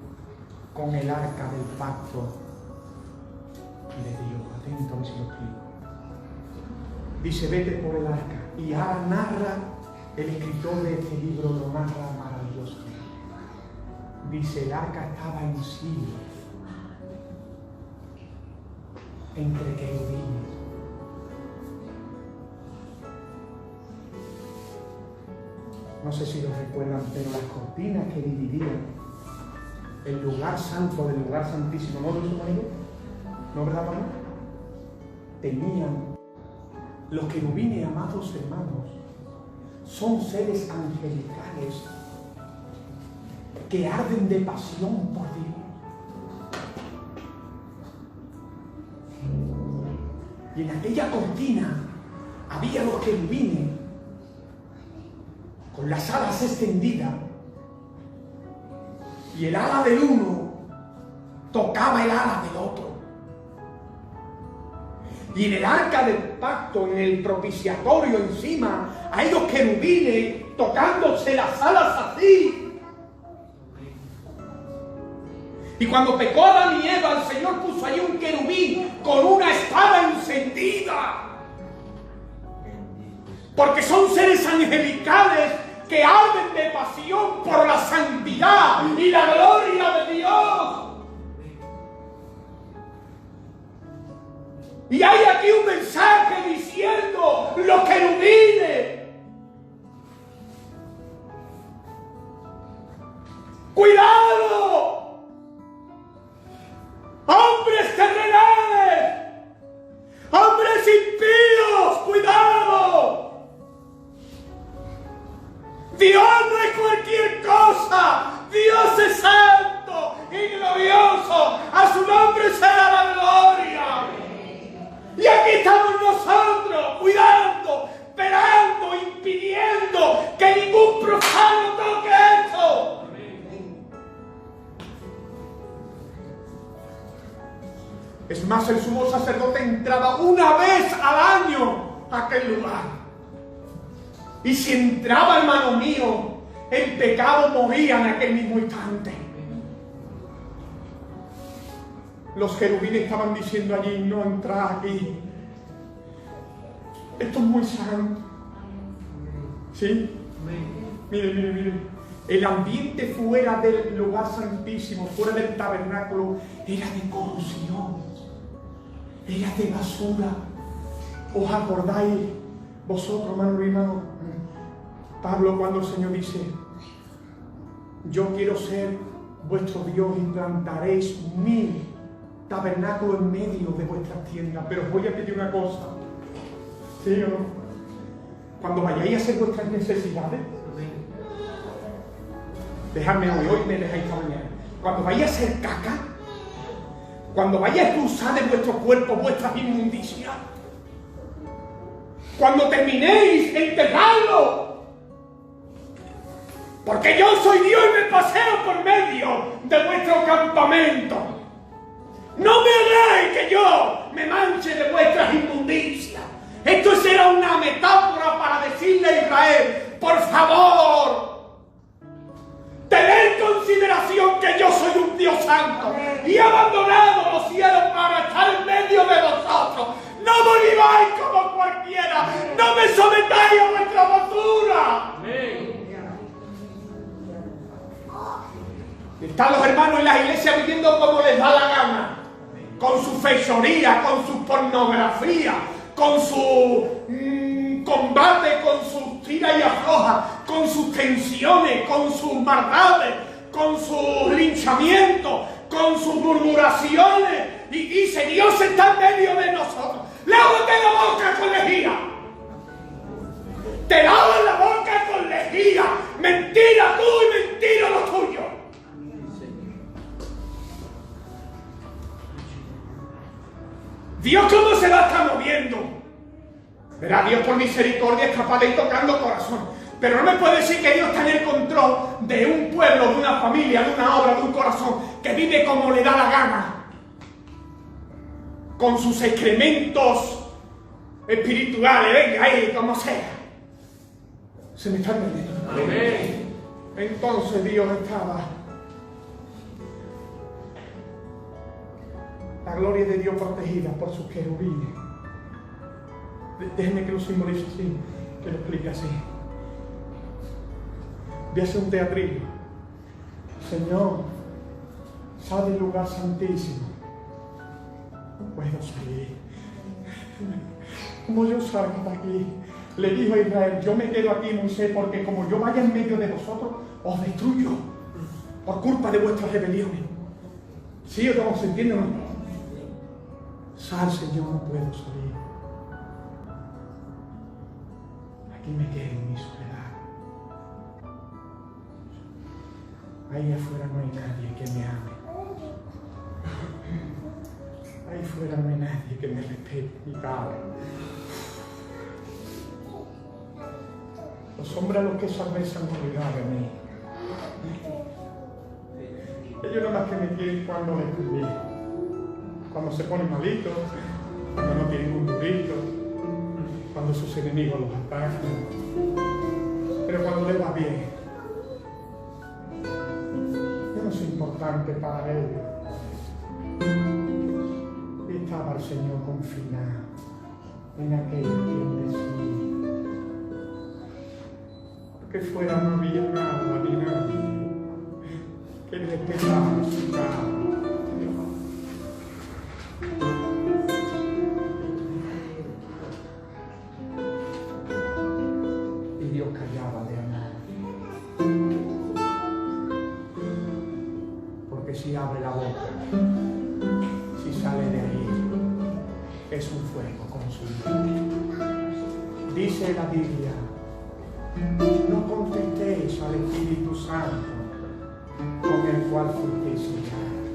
con el arca del pacto de Dios. Atento a ver si lo explico. Dice: vete por el arca. Y ahora narra el escritor de este libro, lo narra maravilloso. Dice: el arca estaba en Silo, entre querubines. No sé si lo recuerdan, pero las cortinas que dividían el lugar santo del lugar santísimo, ¿no lo hizo marido? ¿No, verdad, mamá? Tenían los querubines, amados hermanos, son seres angelicales que arden de pasión por Dios. Y en aquella cortina había los querubines con las alas extendidas, y el ala del uno tocaba el ala del otro. Y en el arca del pacto, en el propiciatorio encima, hay dos querubines tocándose las alas así. Y cuando pecó Adán y Eva, el Señor puso ahí un querubín con una espada encendida. Porque son seres angelicales que arden de pasión por la santidad y la gloria de Dios. Y hay aquí un mensaje diciendo: los querubines, cuidado, hombres terrenales, hombres impíos, cuidado. Dios no es cualquier cosa. Dios es santo y glorioso. A su nombre sea la gloria. Y aquí estamos nosotros, cuidando, esperando, impidiendo que ningún profano toque eso. Es más, el sumo sacerdote entraba una vez al año a aquel lugar. Y si entraba, hermano mío, el pecado moría en aquel mismo instante. Los querubines estaban diciendo allí: no entrad aquí. Esto es muy santo. ¿Sí? Mire. El ambiente fuera del lugar santísimo, fuera del tabernáculo, era de corrupción. Era de basura. ¿Os acordáis vosotros, hermano y hermano, Pablo, cuando el Señor dice: yo quiero ser vuestro Dios y plantaréis mi tabernáculo en medio de vuestras tiendas? Pero os voy a pedir una cosa, ¿sí o no? Cuando vayáis a hacer vuestras necesidades, dejadme hoy me dejáis esta mañana. Cuando vayáis a hacer caca, cuando vayáis a expulsar de vuestro cuerpo vuestras inmundicias, cuando terminéis, enterradlo. Porque yo soy Dios y me paseo por medio de vuestro campamento. No me hagáis que yo me manche de vuestras inmundicias. Esto será una metáfora para decirle a Israel, por favor, tened consideración que yo soy un Dios santo y he abandonado los cielos para estar en medio de vosotros. No me viváis como cualquiera, no me sometáis a vuestra basura. Están los hermanos en las iglesias viviendo como les da la gana, con su fechoría, con su pornografía, con su combate, con sus tira y afloja, con sus tensiones, con sus maldades, con sus linchamientos, con sus murmuraciones. Y dice, Dios está en medio de nosotros. Lávate la boca con lejía. Te lavas la boca con lejía. Mentira tú y mentira lo tuyo. Dios cómo se va a estar moviendo. Verá, Dios por misericordia es capaz de ir tocando corazón. Pero no me puede decir que Dios está en el control de un pueblo, de una familia, de una obra, de un corazón que vive como le da la gana. Con sus excrementos espirituales, venga ahí, como sea. Se me está perdiendo. Amén. Entonces Dios estaba. La gloria de Dios protegida por sus querubines. Déjenme que lo simbolice así, que lo explique así. Voy a hacer un teatrillo. Señor, sal del lugar santísimo. No puedo salir. Como yo salgo de aquí, le dijo a Israel, yo me quedo aquí, Moisés, porque como yo vaya en medio de vosotros, os destruyo por culpa de vuestras rebeliones. ¿Sí o no? ¿Se entiende o no? Sal, Señor, no puedo salir. Aquí me quedo en mi soledad. Ahí afuera no hay nadie que me ame. Ahí fuera no hay nadie que me respete ni cabe. Los hombres a los que salvé se han olvidado de mí. Ellos nada más que me quieren cuando les conviene. Cuando se ponen malitos, cuando no tienen un durito, cuando sus enemigos los atacan. Pero cuando les va bien, yo no soy importante para ellos. Y estaba el Señor confinado en aquello que decía. Porque fuera no había nada ni nadie que le pesara su cara. Si abre la boca, si sale de ahí, es un fuego consumido. Dice la Biblia, no contestéis al Espíritu Santo con el cual fuisteis sellados.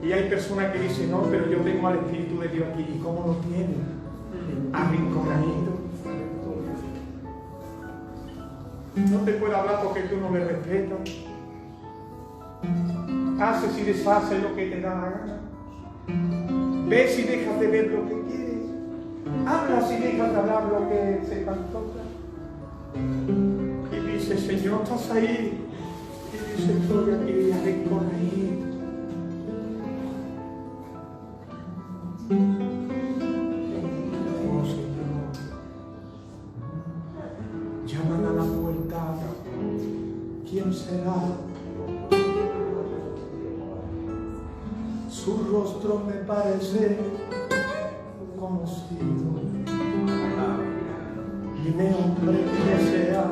Y hay personas que dicen, no, pero yo tengo al Espíritu de Dios aquí. ¿Y cómo lo tienen? Arrinconadito. No te puedo hablar porque tú no me respetas. Haces y deshaces lo que te da la gana. Ves y dejas de ver lo que quieres. Hablas y dejas de hablar lo que se te antoja. Y dices, Señor, estás ahí. Y dices, estoy aquí, arrinconadito. Oh Señor, llaman a la puerta. ¿Quién será? Su rostro me parece conocido. Dime, hombre, que desea,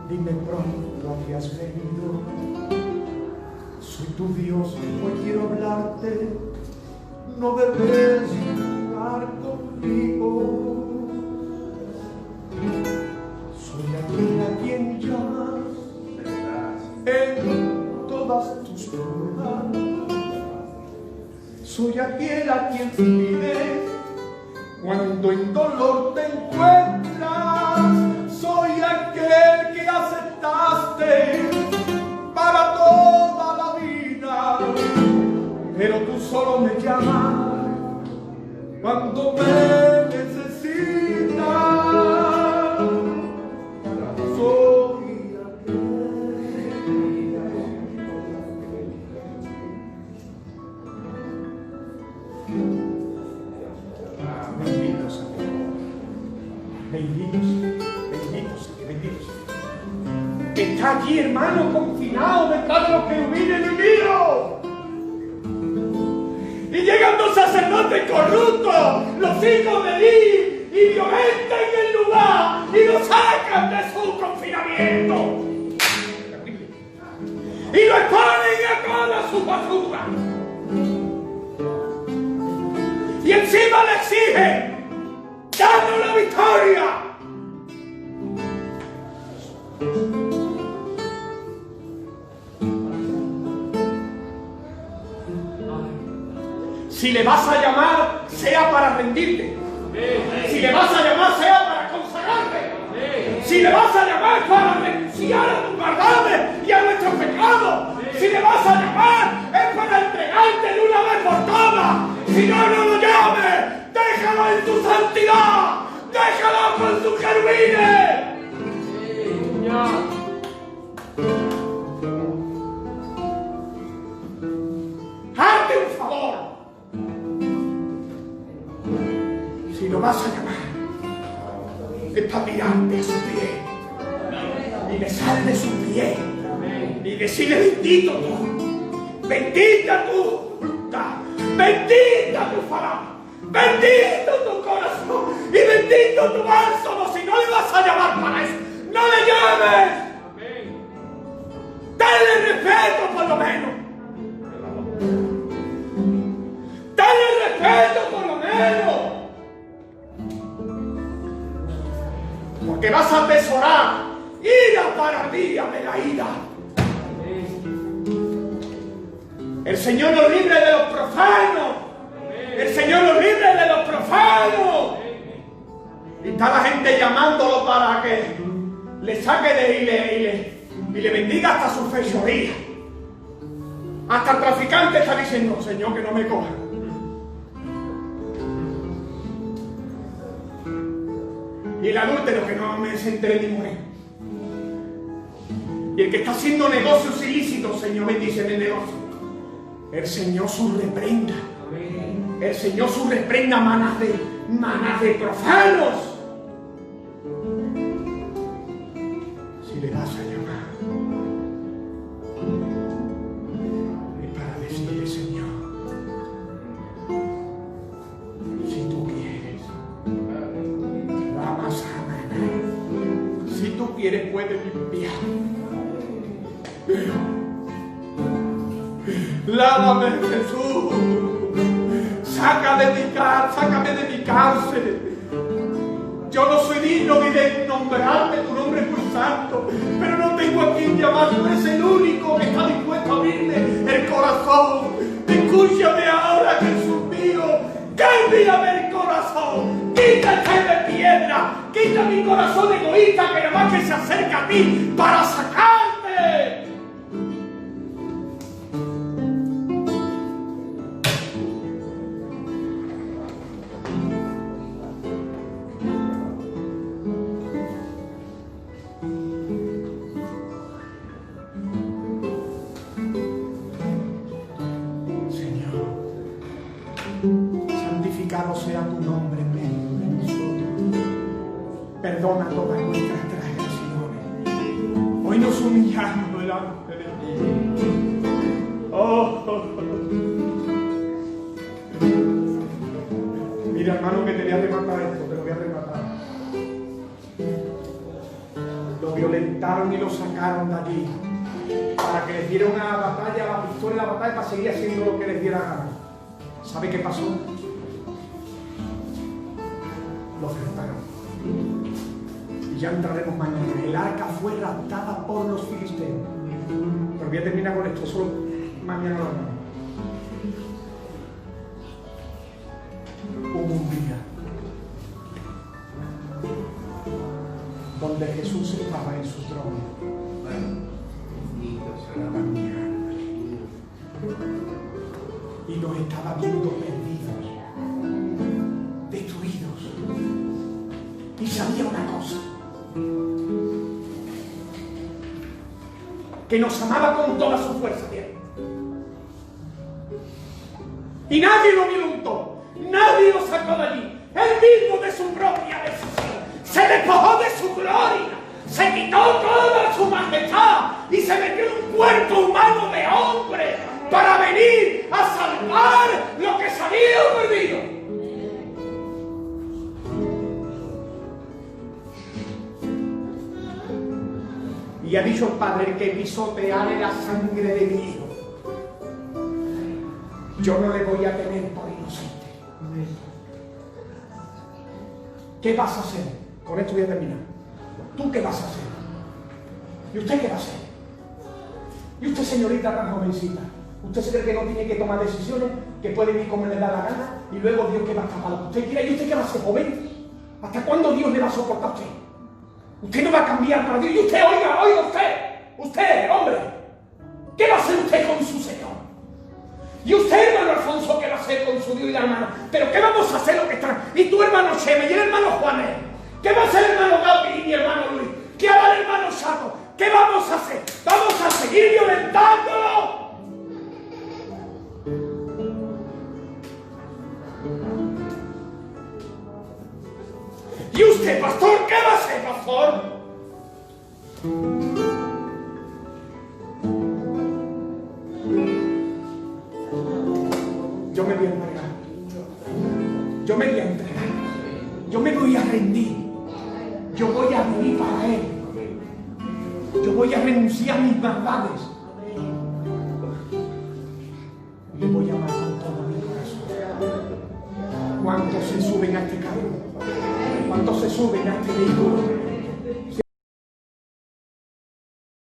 dime pronto a qué has venido. Soy tu Dios, hoy quiero hablarte, no debes jugar conmigo. Soy aquel a quien llamas en todas tus pruebas. Soy aquel a quien pides cuando en dolor te encuentras. Soy aquel que aceptaste para toda la vida, pero cuando me necesitas, soy bendito sea Dios. Bendito sea, bendito sea. Que está aquí, hermano, confinado detrás de los querubines divinos. Y llegan dos sacerdotes corruptos, los hijos de Eli, y violentan el lugar y lo sacan de su confinamiento. Y lo exponen a toda su basura. Y encima le exigen, danos la victoria. Si le vas a llamar, sea para rendirte. Si le vas a llamar, sea para consagrarte. Si le vas a llamar, para renunciar a tus maldades y a nuestros pecados. Si le vas a llamar, es para entregarte de una vez por todas. Si no, no lo llames. Déjalo en tu santidad. Déjalo con tus querubines. Hazte un favor. Si lo vas a llamar, es para tirarte a sus pies y besar de sus pies y decirle: bendito tú, bendita tu voluntad, bendita tu palabra, bendito tu corazón y bendito tu bálsamo. Si no le vas a llamar para eso, no le llames. Dale respeto por lo menos. Dale respeto por lo menos. Porque vas a atesorar ira para el día de la ira. El Señor nos libre de los profanos. El Señor nos libre de los profanos. Y está la gente llamándolo para que le saque y le bendiga hasta su fechoría. Hasta el traficante está diciendo: Señor, que no me coja. Y el adúltero, que no me se entere mi mujer. Y el que está haciendo negocios ilícitos, Señor, bendice el negocio. El Señor su reprenda. El Señor su reprenda manas de profanos. Si le vas a llamar, es para decirle: Señor, si tú quieres, vamos a amar. Si tú quieres, puedes limpiar. Lávame, Jesús. Sácame de mi cárcel. Yo no soy digno ni de nombrarte, tu nombre es muy santo, pero no tengo a quien llamar. Tú eres el único que está dispuesto a abrirme el corazón. Escúchame ahora, Jesús mío. Cámbiame el corazón. Quítate de piedra. Quita mi corazón egoísta que nada más que se acerca a ti para sacarte. Santificado sea tu nombre en medio de nosotros. Perdona todas nuestras transgresiones. Hoy nos humillamos delante de ti. Mira, hermano, que te voy a rematar esto, te lo voy a rematar. Lo violentaron y lo sacaron de allí para que les diera una batalla, la victoria de la batalla, para seguir haciendo lo que les diera gana. ¿Sabe qué pasó? Los derrotaron. Y ya entraremos mañana. El arca fue raptada por los filisteos. Pero voy a terminar con esto, solo mañana lo haremos. Hubo un día donde Jesús estaba en su trono. Y nos estaba viendo perdidos. que nos amaba con toda su fuerza, bien. Y nadie lo violentó, nadie lo sacó de allí. Él mismo de su propia decisión se despojó de su gloria, se quitó toda su majestad y se metió en un cuerpo humano de hombre para venir a salvar lo que se había perdido. Y ha dicho el Padre: el que pisoteare la sangre de mi Hijo, yo no le voy a tener por inocente. ¿Qué vas a hacer? Con esto voy a terminar. ¿Tú qué vas a hacer? ¿Y usted qué va a hacer? ¿Y usted, señorita tan jovencita? ¿Usted se cree que no tiene que tomar decisiones, que puede vivir como le da la gana y luego Dios que va a escapar lo que usted quiera? ¿Y usted qué va a hacer, joven? ¿Hasta cuándo Dios le va a soportar a usted? Usted no va a cambiar para Dios. Y usted, oiga usted, hombre, ¿qué va a hacer usted con su Señor? Y usted, hermano Alfonso, ¿qué va a hacer con su Dios y la hermana? ¿Pero qué vamos a hacer lo que están? Y tu hermano Cheme y el hermano Juanes, ¿qué va a hacer el hermano Gaby y mi hermano Luis? ¿Qué hará el hermano Chato? ¿Qué vamos a hacer? ¿Vamos a seguir violentándolo? ¿Y usted, pastor, qué va a hacer, pastor? Yo me voy a entregar. Yo me voy a entregar. Yo me voy a rendir. Yo voy a vivir para Él. Yo voy a renunciar a mis maldades. Le voy a amar con todo mi corazón. ¿Cuántos se suben a este carro? ¿Cuántos se suben a este vehículo?